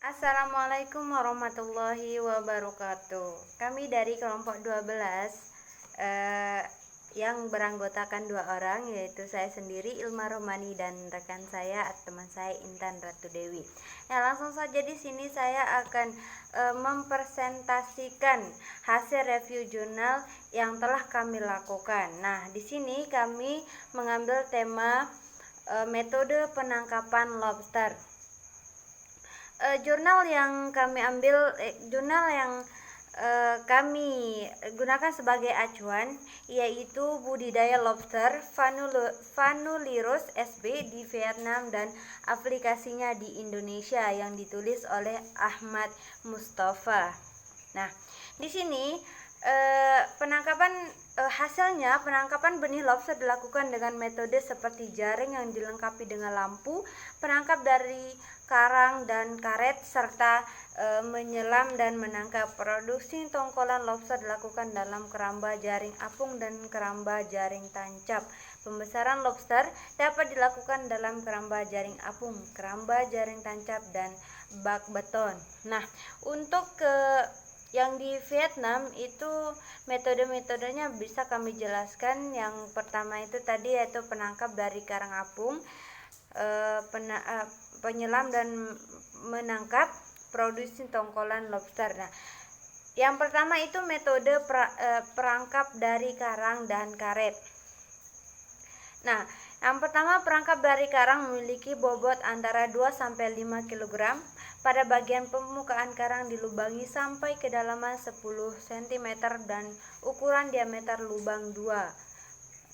Assalamualaikum warahmatullahi wabarakatuh. Kami dari kelompok 12 yang beranggotakan 2 orang, yaitu saya sendiri Ilma Romani dan rekan saya teman saya Intan Ratu Dewi. Nah, langsung saja di sini saya akan mempresentasikan hasil review jurnal yang telah kami lakukan. Nah, di sini kami mengambil tema metode penangkapan lobster. Jurnal yang kami ambil, jurnal yang kami gunakan sebagai acuan yaitu budidaya lobster Vanulirus sb di Vietnam dan aplikasinya di Indonesia yang ditulis oleh Ahmad Mustafa. Nah, di sini hasilnya penangkapan benih lobster dilakukan dengan metode seperti jaring yang dilengkapi dengan lampu, penangkap dari karang dan karet, serta menyelam dan menangkap. Produksi tongkolan lobster dilakukan dalam keramba jaring apung dan keramba jaring tancap. Pembesaran lobster dapat dilakukan dalam keramba jaring apung, keramba jaring tancap, dan bak beton. Nah, untuk yang di Vietnam itu metode-metodenya bisa kami jelaskan. Yang pertama itu tadi yaitu penangkap dari karang apung, penyelam dan menangkap, produksi tongkolan lobster. Nah, yang pertama itu metode perangkap dari karang dan karet. Nah, yang pertama perangkap dari karang memiliki bobot antara 2-5 kg. Pada bagian permukaan karang dilubangi sampai kedalaman 10 cm dan ukuran diameter lubang 0,25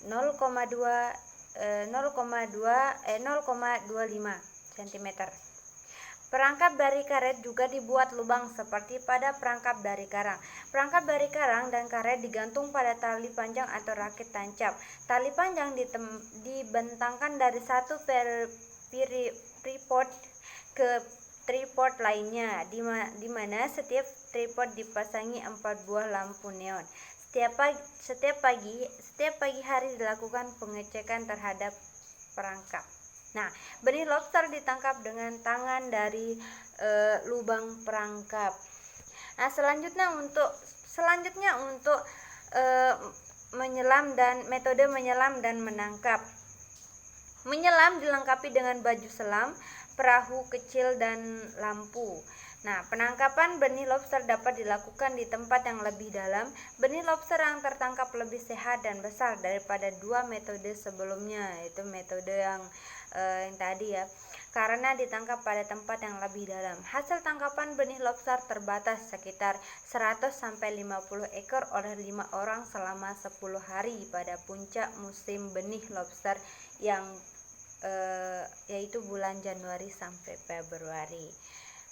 cm. Perangkap dari karet juga dibuat lubang seperti pada perangkap dari karang. Perangkap dari karang dan karet digantung pada tali panjang atau rakit tancap. Tali panjang dibentangkan dari satu tripod ke tripod lainnya, di mana setiap tripod dipasangi 4 buah lampu neon. Setiap pagi hari dilakukan pengecekan terhadap perangkap. Nah, benih lobster ditangkap dengan tangan dari lubang perangkap. Nah, selanjutnya untuk menyelam dan metode menyelam dan menangkap. Menyelam dilengkapi dengan baju selam, perahu kecil, dan lampu. Nah, penangkapan benih lobster dapat dilakukan di tempat yang lebih dalam. Benih lobster yang tertangkap lebih sehat dan besar daripada 2 metode sebelumnya, yaitu metode yang tadi ya, karena ditangkap pada tempat yang lebih dalam. Hasil tangkapan benih lobster terbatas sekitar 100-50 ekor oleh 5 orang selama 10 hari pada puncak musim benih lobster yang yaitu bulan Januari sampai Februari.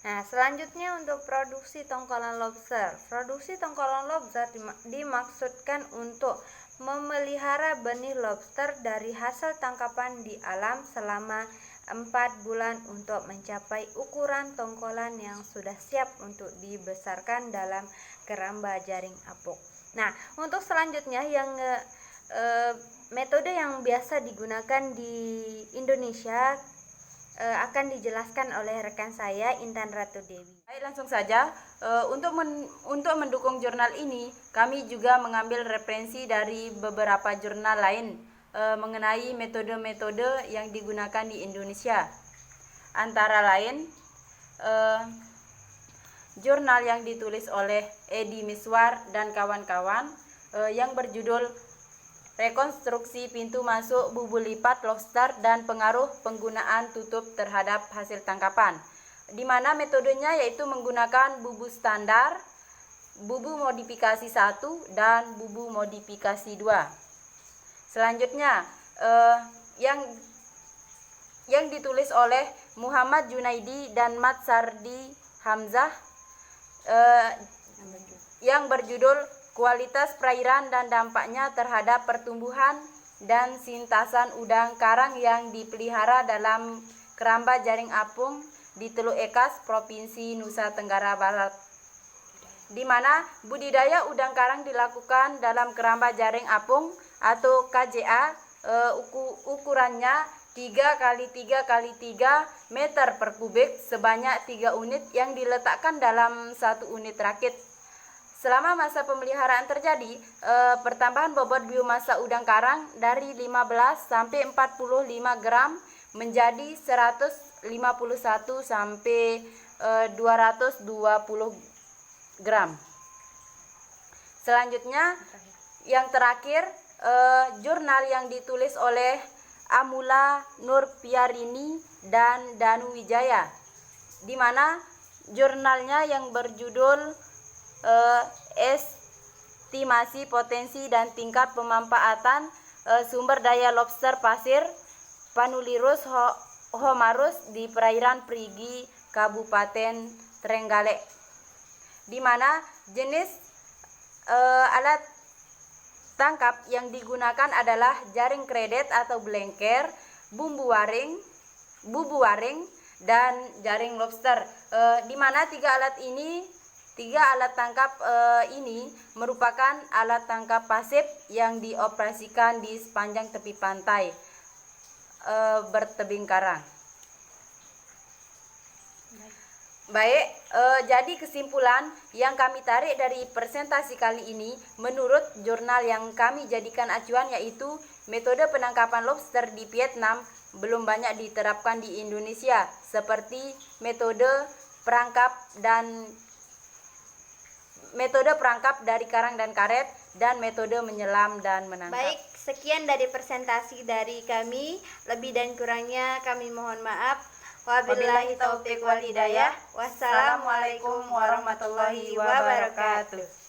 Nah, selanjutnya untuk produksi tongkolan lobster. Produksi tongkolan lobster dimaksudkan untuk memelihara benih lobster dari hasil tangkapan di alam selama 4 bulan untuk mencapai ukuran tongkolan yang sudah siap untuk dibesarkan dalam keramba jaring apung. Nah, untuk selanjutnya yang metode yang biasa digunakan di Indonesia akan dijelaskan oleh rekan saya Intan Ratu Dewi. Baik, langsung saja. Untuk mendukung jurnal ini, kami juga mengambil referensi dari beberapa jurnal lain mengenai metode-metode yang digunakan di Indonesia. Antara lain, jurnal yang ditulis oleh Edi Miswar dan kawan-kawan yang berjudul Rekonstruksi pintu masuk bubu lipat lobster dan pengaruh penggunaan tutup terhadap hasil tangkapan, di mana metodenya yaitu menggunakan bubu standar, bubu modifikasi 1, dan bubu modifikasi 2. Selanjutnya yang ditulis oleh Muhammad Junaidi dan Mat Sardi Hamzah yang berjudul Kualitas Perairan dan Dampaknya Terhadap Pertumbuhan dan Sintasan Udang Karang yang Dipelihara dalam Keramba Jaring Apung di Teluk Ekas, Provinsi Nusa Tenggara Barat, di mana budidaya udang karang dilakukan dalam keramba jaring apung atau KJA. Ukurannya 3 kali 3 kali 3 meter per kubik sebanyak 3 unit yang diletakkan dalam 1 unit rakit. Selama masa pemeliharaan terjadi, pertambahan bobot biomasa udang karang dari 15 sampai 45 gram menjadi 151 sampai 220 gram. Selanjutnya, yang terakhir, jurnal yang ditulis oleh Amula Nurpiarini dan Danu Wijaya, di mana jurnalnya yang berjudul Estimasi Potensi dan Tingkat Pemanfaatan Sumber Daya Lobster Pasir Panulirus homarus di perairan Perigi, Kabupaten Trenggalek, di mana jenis alat tangkap yang digunakan adalah jaring kredet atau blenker, bubu waring, dan jaring lobster. Di mana tiga alat tangkap ini merupakan alat tangkap pasif yang dioperasikan di sepanjang tepi pantai bertebing karang. Baik, jadi kesimpulan yang kami tarik dari presentasi kali ini menurut jurnal yang kami jadikan acuan yaitu metode penangkapan lobster di Vietnam belum banyak diterapkan di Indonesia seperti metode perangkap dari karang dan karet dan metode menyelam dan menangkap. Baik, sekian dari presentasi dari kami. Lebih dan kurangnya kami mohon maaf. Wabillahi taufiq wal hidayah. Wassalamualaikum warahmatullahi wabarakatuh.